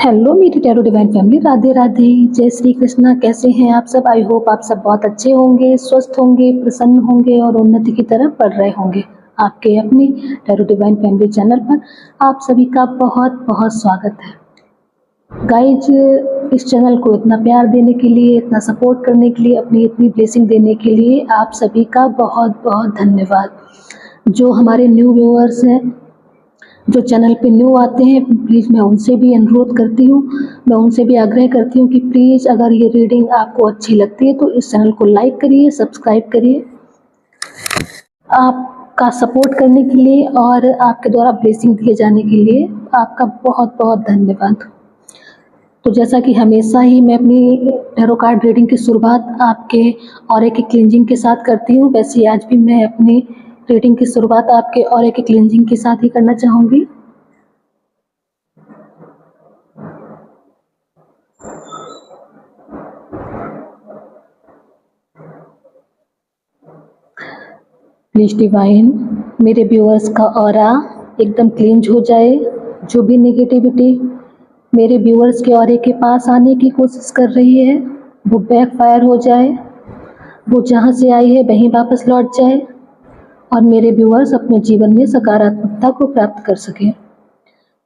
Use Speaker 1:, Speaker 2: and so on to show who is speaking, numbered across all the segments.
Speaker 1: Hello मेरी tarot divine family, Radhe Radhe, जय श्री कृष्णा। कैसे हैं आप सब? आई होप आप सब बहुत अच्छे होंगे, स्वस्थ होंगे, प्रसन्न होंगे और उन्नति की तरफ बढ़ रहे होंगे। आपके अपनी टैरो डिवाइन फैमिली चैनल पर आप सभी का बहुत बहुत स्वागत है। गाइज, इस चैनल को इतना प्यार देने के लिए, इतना सपोर्ट करने के लिए, अपनी इतनी ब्लेसिंग देने के लिए आप सभी का बहुत बहुत धन्यवाद। जो हमारे न्यू व्यूअर्स हैं, जो चैनल पे न्यू आते हैं, प्लीज़ मैं उनसे भी अनुरोध करती हूँ, मैं उनसे भी आग्रह करती हूँ कि प्लीज़ अगर ये रीडिंग आपको अच्छी लगती है तो इस चैनल को लाइक करिए, सब्सक्राइब करिए। आपका सपोर्ट करने के लिए और आपके द्वारा ब्लेसिंग दिए जाने के लिए आपका बहुत बहुत धन्यवाद। तो जैसा कि हमेशा ही मैं अपनी टैरो कार्ड रीडिंग की शुरुआत आपके ऑरे की क्लींजिंग के साथ करती हूँ, वैसे ही आज भी मैं अपनी रीडिंग की शुरुआत आपके ऑरे की क्लींजिंग के साथ ही करना चाहूँगी। प्लीज डिवाइन, मेरे व्यूअर्स का ऑरा एकदम क्लींज हो जाए। जो भी नेगेटिविटी मेरे व्यूअर्स के ऑरे के पास आने की कोशिश कर रही है वो बैकफायर हो जाए, वो जहाँ से आई है वहीं वापस लौट जाए और मेरे व्यूअर्स अपने जीवन में सकारात्मकता को प्राप्त कर सकें,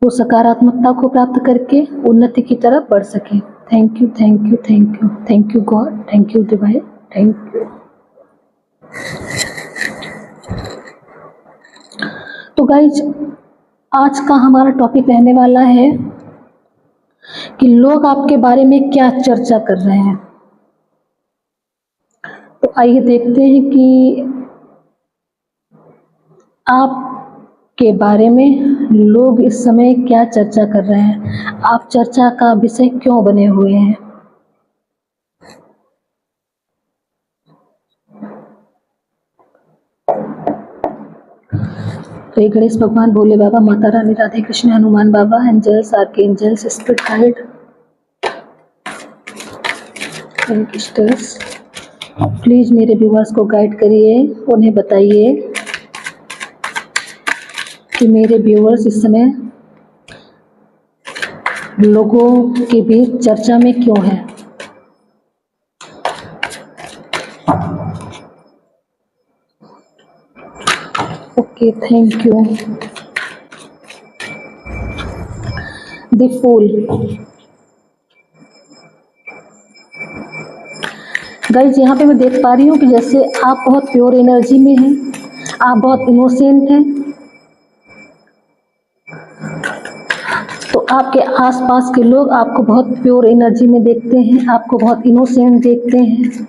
Speaker 1: वो सकारात्मकता को प्राप्त करके उन्नति की तरफ बढ़ सकें। Thank you, thank you, thank you, thank you God, thank you divine, thank you. तो गाइज, आज का हमारा टॉपिक रहने वाला है कि लोग आपके बारे में क्या चर्चा कर रहे हैं। तो आइए देखते हैं कि आपके बारे में लोग इस समय क्या चर्चा कर रहे हैं, आप चर्चा का विषय क्यों बने हुए हैं। तो गणेश भगवान, Bhole Baba, Mata Rani, Radhe Krishna, Hanuman Baba, angels, archangels, spirit guide, angels, please मेरे व्यूअर्स को गाइड करिए, उन्हें बताइए कि मेरे व्यूअर्स इस समय लोगों के बीच चर्चा में क्यों हैं। Okay, thank you. The fool. Guys, यहाँ पे मैं देख पा रही हूँ कि जैसे आप बहुत प्योर एनर्जी में हैं, आप बहुत इनोसेंट हैं, तो आपके आसपास के लोग आपको बहुत प्योर एनर्जी में देखते हैं, आपको बहुत इनोसेंट देखते हैं।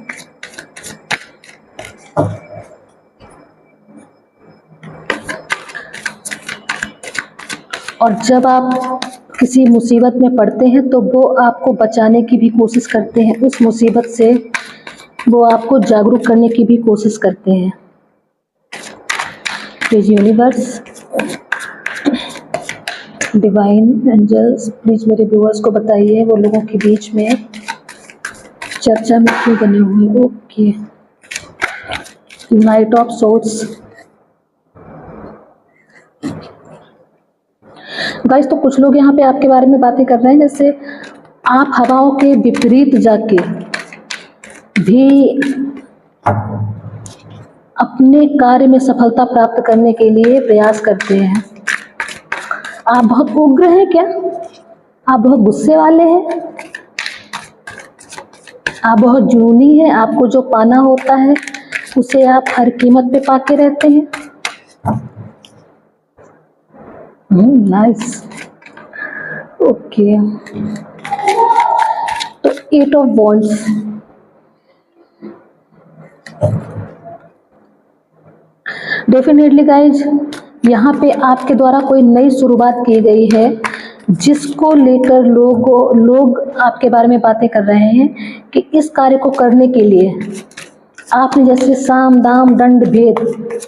Speaker 1: और जब आप किसी मुसीबत में पड़ते हैं तो वो आपको बचाने की भी कोशिश करते हैं, उस मुसीबत से वो आपको जागरूक करने की भी कोशिश करते हैं। Please universe, divine, angels, please मेरे व्यूअर्स को बताइए वो लोगों के बीच में चर्चा में क्यों बने हुए। Okay, night of swords. Guys, तो कुछ लोग यहाँ पे आपके बारे में बातें कर रहे हैं जैसे आप हवाओं के विपरीत जाके भी अपने कार्य में सफलता प्राप्त करने के लिए प्रयास करते हैं। आप बहुत उग्र हैं क्या? आप बहुत गुस्से वाले हैं? आप बहुत जुनूनी हैं? आपको जो पाना होता है उसे आप हर कीमत पे पाके रहते हैं? नाइस। ओके, तो 8 ऑफ वॉन्ड्स। डेफिनेटली गाइज, यहाँ पे आपके द्वारा कोई नई शुरुआत की गई है जिसको लेकर लोग आपके बारे में बातें कर रहे हैं कि इस कार्य को करने के लिए आपने जैसे साम दाम दंड भेद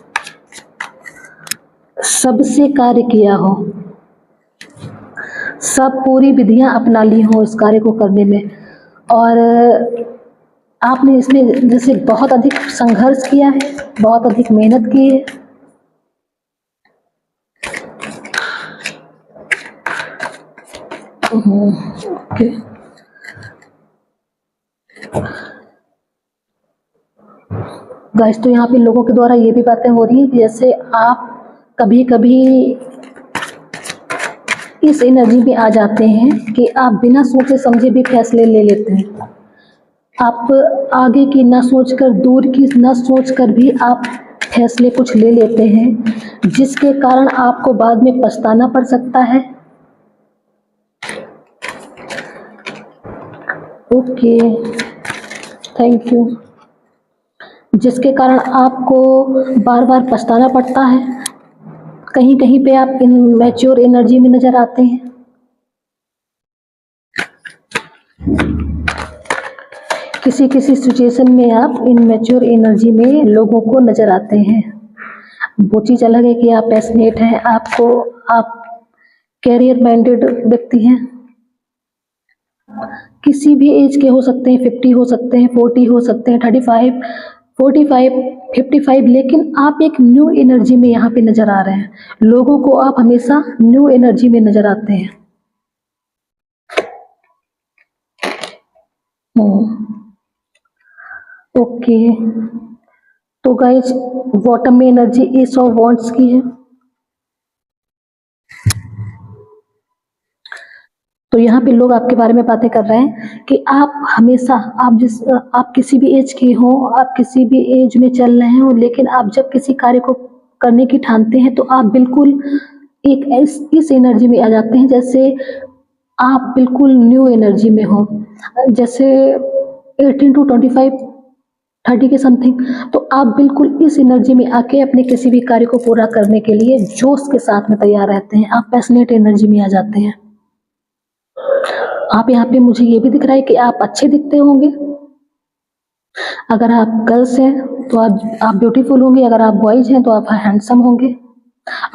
Speaker 1: सबसे कार्य किया हो, सब पूरी विधियां अपना ली हो इस कार्य को करने में, और आपने इसमें जैसे बहुत अधिक संघर्ष किया है, बहुत अधिक मेहनत की है। ओके। गाइस, तो यहाँ पे लोगों के द्वारा ये भी बातें हो रही हैं, जैसे आप कभी कभी इस एनर्जी में आ जाते हैं कि आप बिना सोचे समझे भी फैसले ले लेते हैं। आप आगे की ना सोचकर, दूर की ना सोचकर भी आप फैसले कुछ ले लेते हैं, जिसके कारण आपको बाद में पछताना पड़ सकता है। Okay, thank you. जिसके कारण आपको बार बार पछताना पड़ता है। कहीं कहीं पे आप इनमैच्योर एनर्जी में नजर आते हैं। किसी किसी सिचुएशन में आप इनमैच्योर एनर्जी में लोगों को नजर आते हैं। वो चीज़ अलग है कि आप पैशनेट हैं, आप कैरियर माइंडेड व्यक्ति हैं। किसी भी एज के हो सकते हैं, 50 हो सकते हैं, 40 हो सकते हैं, 35, 45, 55, लेकिन आप एक न्यू एनर्जी में यहाँ पे नजर आ रहे हैं। लोगों को आप हमेशा न्यू एनर्जी में नजर आते हैं। ओके, तो गाइज बॉटम में एनर्जी एस ऑफ वॉन्ड्स की है। तो यहाँ पे लोग आपके बारे में बातें कर रहे हैं कि आप हमेशा, आप किसी भी एज के हो, आप किसी भी एज में चल रहे हो, लेकिन आप जब किसी कार्य को करने की ठानते हैं तो आप बिल्कुल एक इस एनर्जी में आ जाते हैं, जैसे आप बिल्कुल न्यू एनर्जी में हो। जैसे 18 to 25, 30 के समथिंग, तो आप बिल्कुल इस एनर्जी में आके अपने किसी भी कार्य को पूरा करने के लिए जोश के साथ में तैयार रहते हैं। आप पैशनेट एनर्जी में आ जाते हैं। आप यहाँ पे, मुझे ये भी दिख रहा है कि आप अच्छे दिखते होंगे। अगर आप गर्ल्स हैं तो आप ब्यूटीफुल होंगे, अगर आप बॉयज हैं तो आप हैंडसम होंगे।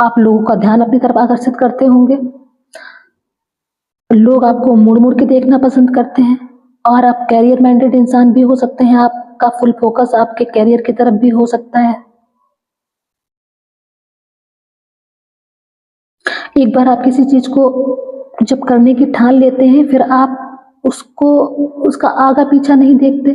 Speaker 1: आप लोगों का ध्यान अपनी तरफ आकर्षित करते होंगे। लोग आपको मुड़ मुड़ के देखना पसंद करते हैं, और आप कैरियर माइंडेड इंसान भी हो सकते हैं। आपका फुल फोकस आपके कैरियर की तरफ भी हो सकता है। एक बार आप किसी चीज को जब करने की ठान लेते हैं, फिर आप उसका आगा पीछा नहीं देखते।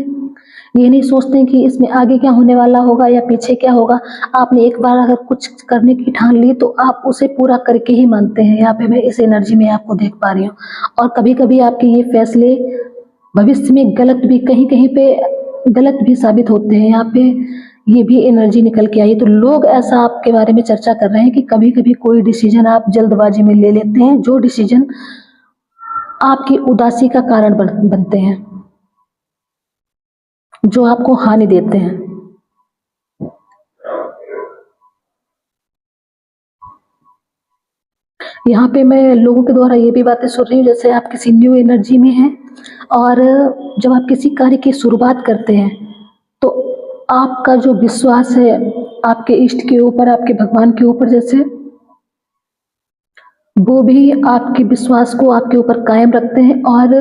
Speaker 1: ये नहीं सोचते कि इसमें आगे क्या होने वाला होगा या पीछे क्या होगा। आपने एक बार अगर कुछ करने की ठान ली तो आप उसे पूरा करके ही मानते हैं। यहाँ पे मैं इस एनर्जी में आपको देख पा रही हूँ। और कभी कभी आपके ये फैसले भविष्य में गलत भी, कहीं कहीं पे गलत भी साबित होते हैं। यहाँ पे ये भी एनर्जी निकल के आई। तो लोग ऐसा आपके बारे में चर्चा कर रहे हैं कि कभी कभी कोई डिसीजन आप जल्दबाजी में ले लेते हैं, जो डिसीजन आपकी उदासी का कारण बनते हैं, जो आपको हानि देते हैं। यहाँ पे मैं लोगों के द्वारा ये भी बातें सुन रही हूँ, जैसे आप किसी न्यू एनर्जी में हैं, और जब आप किसी कार्य की शुरुआत करते हैं तो आपका जो विश्वास है आपके इष्ट के ऊपर, आपके भगवान के ऊपर, जैसे वो भी आपके विश्वास को आपके ऊपर कायम रखते हैं, और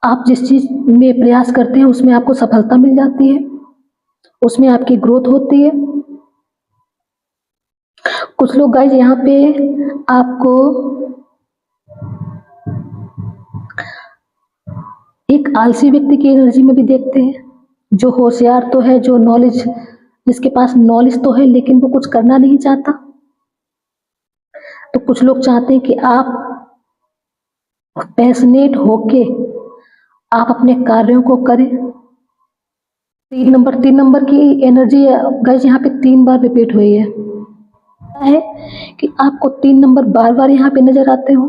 Speaker 1: आप जिस चीज में प्रयास करते हैं उसमें आपको सफलता मिल जाती है, उसमें आपकी ग्रोथ होती है। कुछ लोग गाइज यहाँ पे आपको एक आलसी व्यक्ति की एनर्जी में भी देखते हैं, जो होशियार तो है, जो नॉलेज, जिसके पास नॉलेज तो है लेकिन वो कुछ करना नहीं चाहता। तो कुछ लोग चाहते हैं कि आप पैशनेट होके आप अपने कार्यों को करें। 3 नंबर की एनर्जी गाइज यहाँ पे 3 बार रिपीट हुई है कि आपको 3 नंबर बार बार यहाँ पे नजर आते हो।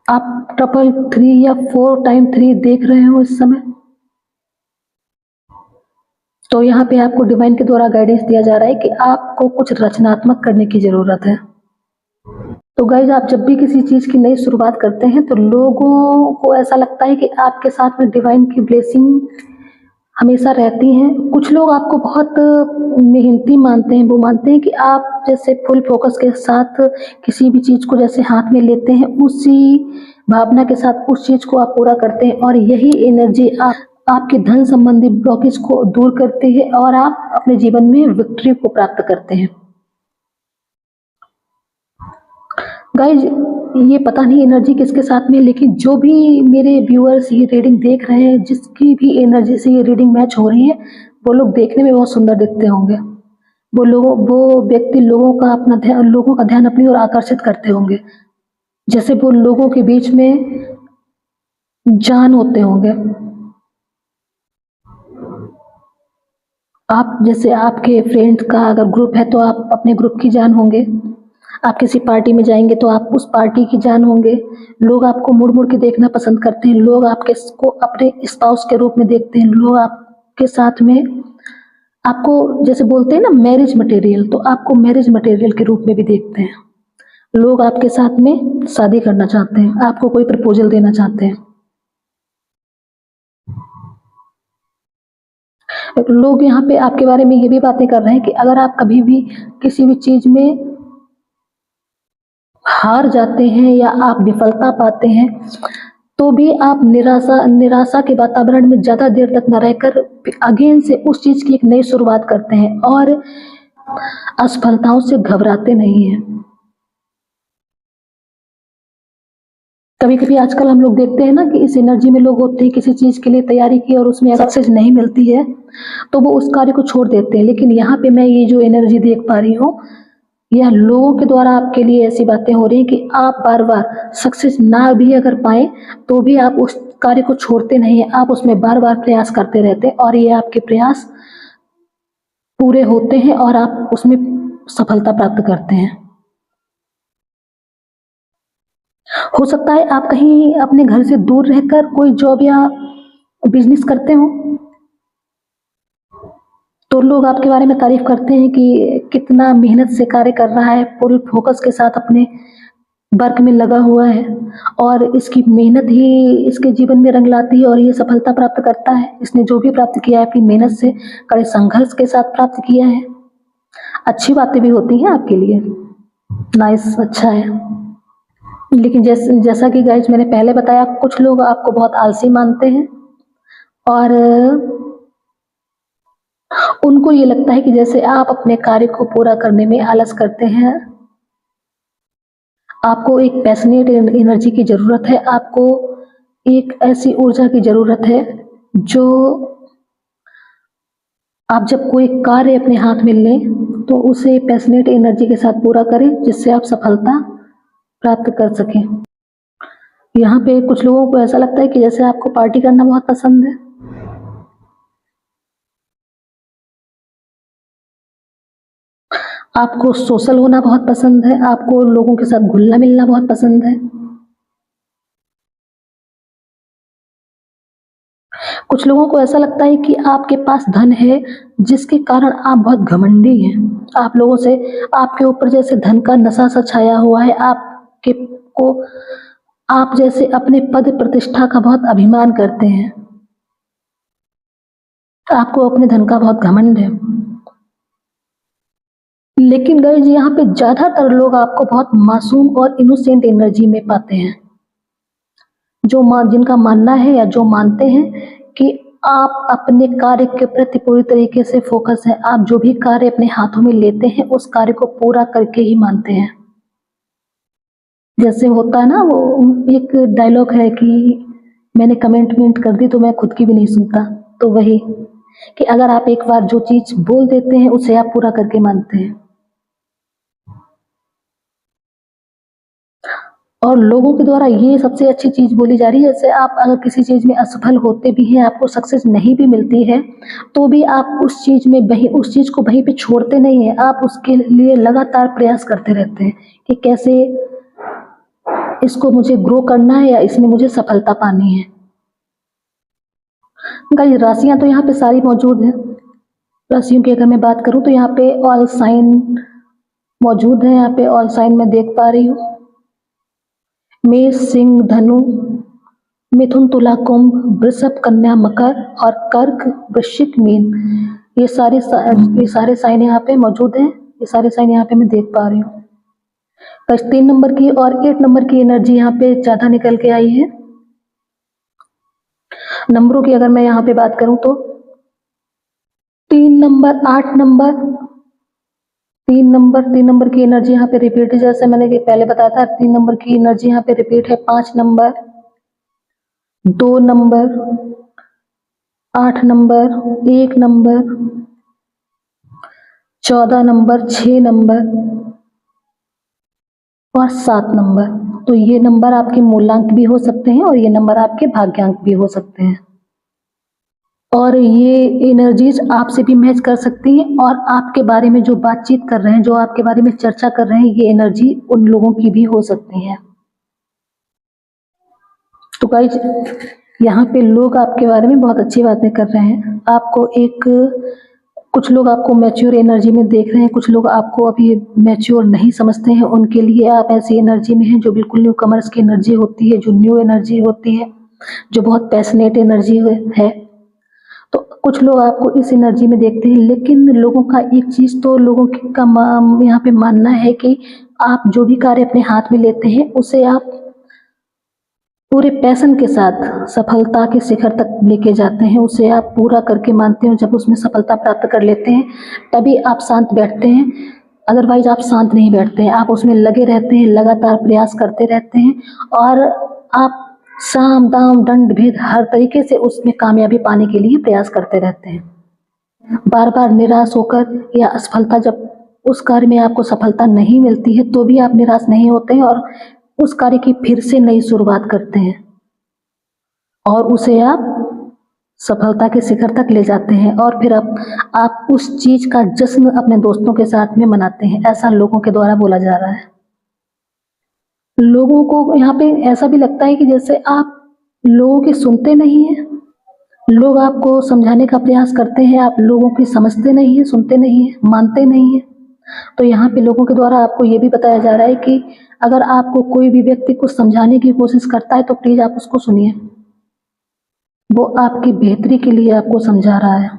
Speaker 1: आप ट्रिपल 3 या 4 टाइम 3 देख रहे हो इस समय। तो यहाँ पे आपको डिवाइन के द्वारा गाइडेंस दिया जा रहा है कि आपको कुछ रचनात्मक करने की जरूरत है। तो गाइज, आप जब भी किसी चीज की नई शुरुआत करते हैं तो लोगों को ऐसा लगता है कि आपके साथ में डिवाइन की ब्लेसिंग हमेशा रहती हैं। कुछ लोग आपको बहुत मेहनती मानते हैं। वो मानते हैं कि आप जैसे फुल फोकस के साथ किसी भी चीज को जैसे हाथ में लेते हैं, उसी भावना के साथ उस चीज को आप पूरा करते हैं, और यही एनर्जी आपके धन संबंधी ब्लॉकेज को दूर करती है, और आप अपने जीवन में विक्ट्री को प्राप्त करते हैं। गाइज, ये पता नहीं एनर्जी किसके साथ में, लेकिन जो भी मेरे व्यूअर्स ये रीडिंग देख रहे हैं, जिसकी भी एनर्जी से ये रीडिंग मैच हो रही है, वो लोग देखने में बहुत सुंदर दिखते होंगे। वो व्यक्ति लोगों का ध्यान अपनी ओर आकर्षित करते होंगे, जैसे वो लोगों के बीच में जान होते होंगे। आप जैसे आपके फ्रेंड्स का अगर ग्रुप है तो आप अपने ग्रुप की जान होंगे। आप किसी पार्टी में जाएंगे तो आप उस पार्टी की जान होंगे। लोग आपको मुड़ मुड़ के देखना पसंद करते हैं, लोग आपके को अपने स्पाउस के रूप में देखते हैं, लोग आपके साथ में आपको जैसे बोलते हैं ना मैरिज मटेरियल, तो आपको मैरिज मटेरियल के रूप में भी देखते हैं। लोग आपके साथ में शादी करना चाहते हैं, आपको कोई प्रपोजल देना चाहते हैं। लोग यहाँ पे आपके बारे में ये भी बातें कर रहे हैं कि अगर आप कभी भी किसी भी चीज में हार जाते हैं या आप विफलता पाते हैं, तो भी आप निराशा निराशा के वातावरण में ज़्यादा देर तक न रहकर अगेन से उस चीज़ की एक नई शुरुआत करते हैं और असफलताओं से घबराते नहीं हैं। कभी-कभी आजकल हम लोग देखते हैं ना कि इस एनर्जी में लोग होते हैं, किसी चीज़ के लिए तैयारी की और उसमें सक्सेस नहीं मिलती है, तो वो उस कार्य को छोड़ देते हैं। लेकिन यहाँ पे मैं ये जो एनर्जी देख पा रही हूँ, यह लोगों के द्वारा आपके लिए ऐसी बातें हो रही हैं कि आप बार-बार सक्सेस ना भी अगर पाएँ, तो भी आप उस कार्य को छोड़ते नहीं हैं, आप उसमें बार-बार प्रयास करते रहते हैं और ये आपके प्रयास पूरे होते हैं और आप उसमें सफलता प्राप्त करते हैं। हो सकता है आप कहीं अपने घर से दूर रहकर कोई जॉब या बिज़नेस करते हो, तो लोग आपके बारे में तारीफ़ करते हैं कि कितना मेहनत से कार्य कर रहा है, पूरी फ़ोकस के साथ अपने वर्क में लगा हुआ है और इसकी मेहनत ही इसके जीवन में रंग लाती है और ये सफलता प्राप्त करता है। इसने जो भी प्राप्त किया है अपनी मेहनत से, कड़े संघर्ष के साथ प्राप्त किया है। अच्छी बातें भी होती हैं आपके लिए, नाइस, अच्छा है। लेकिन जैसा कि गाइस मैंने पहले बताया, कुछ लोग आपको बहुत आलसी मानते हैं और उनको ये लगता है कि जैसे आप अपने कार्य को पूरा करने में आलस करते हैं। आपको एक पैशनेट एनर्जी की ज़रूरत है, आपको एक ऐसी ऊर्जा की ज़रूरत है जो आप जब कोई कार्य अपने हाथ में लें तो उसे पैशनेट एनर्जी के साथ पूरा करें, जिससे आप सफलता प्राप्त कर सकें। यहाँ पे कुछ लोगों को ऐसा लगता है कि जैसे आपको पार्टी करना बहुत पसंद है। आपको सोशल होना बहुत पसंद है, आपको लोगों के साथ घुलना-मिलना बहुत पसंद है। कुछ लोगों को ऐसा लगता है कि आपके पास धन है, जिसके कारण आप बहुत घमंडी हैं। आप लोगों से आपके ऊपर जैसे धन का नशा सा छाया हुआ है, आपके को आप जैसे अपने पद प्रतिष्ठा का बहुत अभिमान करते हैं। आपको अपने धन का बहुत घमंड है। लेकिन गाइस यहाँ पे ज़्यादातर लोग आपको बहुत मासूम और इनोसेंट एनर्जी में पाते हैं। जिनका मानना है या जो मानते हैं कि आप अपने कार्य के प्रति पूरी तरीके से फ़ोकस हैं। आप जो भी कार्य अपने हाथों में लेते हैं, उस कार्य को पूरा करके ही मानते हैं। जैसे होता है ना वो एक डायलॉग है कि मैंने कमिटमेंट कर दी तो मैं खुद की भी नहीं सुनता। तो वही कि अगर आप एक बार जो चीज़ बोल देते हैं, उसे आप पूरा करके मानते हैं। और लोगों के द्वारा ये सबसे अच्छी चीज़ बोली जा रही है, जैसे आप अगर किसी चीज़ में असफल होते भी हैं, आपको सक्सेस नहीं भी मिलती है, तो भी आप उस चीज़ को वहीं पे छोड़ते नहीं हैं, आप उसके लिए लगातार प्रयास करते रहते हैं कि कैसे इसको मुझे ग्रो करना है या इसमें मुझे सफलता पानी है। गाइस राशियाँ तो यहाँ पे सारी मौजूद हैं। राशियों की अगर मैं बात करूँ तो यहाँ पे ऑल साइन मौजूद है, यहाँ पे ऑल साइन मैं देख पा रही हूँ। मेष, सिंह, धनु, मिथुन, तुला, कुंभ, वृषभ, कन्या, मकर और कर्क, वृश्चिक, मीन। ये सारे साइन यहाँ पे मौजूद हैं। ये सारे साइन यहाँ पे मैं देख पा रही हूँ। बस 3 नंबर की और 8 नंबर की एनर्जी यहाँ पे ज़्यादा निकल के आई है। नंबरों की अगर मैं यहाँ पे बात करूँ तो 3 नंबर, 8 नंबर तीन नंबर की एनर्जी यहाँ पे रिपीट है, जैसे मैंने कि पहले बताया था 3 नंबर की एनर्जी यहाँ पे रिपीट है। 5 number, 2 number, 8 number, 1 number, 14 number, 6 number और 7 नंबर। तो ये नंबर आपके मूलांक भी हो सकते हैं और ये नंबर आपके भाग्यांक भी हो सकते हैं। और ये एनर्जीज आपसे भी मैच कर सकती हैं और आपके बारे में जो बातचीत कर रहे हैं, जो आपके बारे में चर्चा कर रहे हैं, ये एनर्जी उन लोगों की भी हो सकती है। तो गाइज यहाँ पे लोग आपके बारे में बहुत अच्छी बातें कर रहे हैं। आपको कुछ लोग आपको मैच्योर एनर्जी में देख रहे हैं, कुछ लोग आपको अभी मैच्योर नहीं समझते हैं। उनके लिए आप ऐसी एनर्जी में हैं जो बिल्कुल न्यू कमर्स की एनर्जी होती है, जो न्यू एनर्जी होती है, जो बहुत पैशनेट एनर्जी है। तो कुछ लोग आपको इस एनर्जी में देखते हैं, लेकिन लोगों का एक चीज़ तो लोगों का यहाँ पे मानना है कि आप जो भी कार्य अपने हाथ में लेते हैं उसे आप पूरे पैशन के साथ सफलता के शिखर तक लेके जाते हैं, उसे आप पूरा करके मानते हो। जब उसमें सफलता प्राप्त कर लेते हैं तभी आप शांत बैठते हैं, अदरवाइज आप शांत नहीं बैठते हैं। आप उसमें लगे रहते हैं, लगातार प्रयास करते रहते हैं और आप साम दाम दंड भेद हर तरीके से उसमें कामयाबी पाने के लिए प्रयास करते रहते हैं। बार बार निराश होकर या असफलता, जब उस कार्य में आपको सफलता नहीं मिलती है तो भी आप निराश नहीं होते हैं और उस कार्य की फिर से नई शुरुआत करते हैं और उसे आप सफलता के शिखर तक ले जाते हैं और फिर आप उस चीज का जश्न अपने दोस्तों के साथ में मनाते हैं। ऐसा लोगों के द्वारा बोला जा रहा है। लोगों को यहाँ पे ऐसा भी लगता है कि जैसे आप लोगों की सुनते नहीं हैं। लोग आपको समझाने का प्रयास करते हैं, आप लोगों की समझते नहीं हैं, सुनते नहीं हैं, मानते नहीं हैं। तो यहाँ पे लोगों के द्वारा आपको ये भी बताया जा रहा है कि अगर आपको कोई भी व्यक्ति कुछ समझाने की कोशिश करता है तो प्लीज आप उसको सुनिए, वो आपकी बेहतरी के लिए आपको समझा रहा है।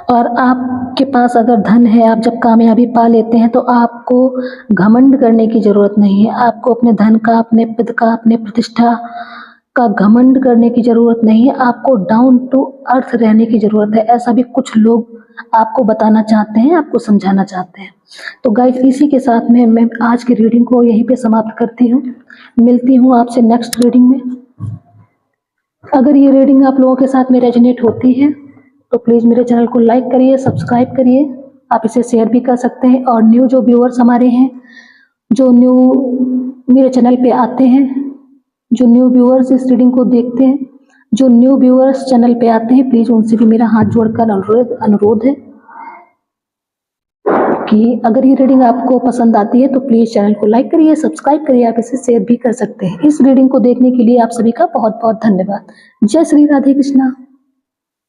Speaker 1: और आपके पास अगर धन है, आप जब कामयाबी पा लेते हैं तो आपको घमंड करने की जरूरत नहीं है। आपको अपने धन का, अपने पद का, अपने प्रतिष्ठा का घमंड करने की जरूरत नहीं है। आपको डाउन टू अर्थ रहने की जरूरत है। ऐसा भी कुछ लोग आपको बताना चाहते हैं, आपको समझाना चाहते हैं। तो गाइस इसी के साथ में मैं आज की रीडिंग को यहीं पे समाप्त करती हूँ। मिलती हूँ आपसे नेक्स्ट रीडिंग में। अगर ये रीडिंग आप लोगों के साथ में रेजोनेट होती है तो प्लीज़ मेरे चैनल को लाइक करिए, सब्सक्राइब करिए। आप इसे शेयर भी कर सकते हैं और न्यू जो व्यूअर्स हमारे हैं, जो न्यू मेरे चैनल पे आते हैं, जो न्यू व्यूअर्स इस रीडिंग को देखते हैं, जो न्यू व्यूअर्स चैनल पे आते हैं, प्लीज़ उनसे भी मेरा हाथ जोड़कर अनुरोध है कि अगर ये रीडिंग आपको पसंद आती है तो प्लीज़ चैनल को लाइक करिए, सब्सक्राइब करिए। आप इसे शेयर भी कर सकते हैं। इस रीडिंग को देखने के लिए आप सभी का बहुत बहुत धन्यवाद। जय श्री राधे कृष्णा।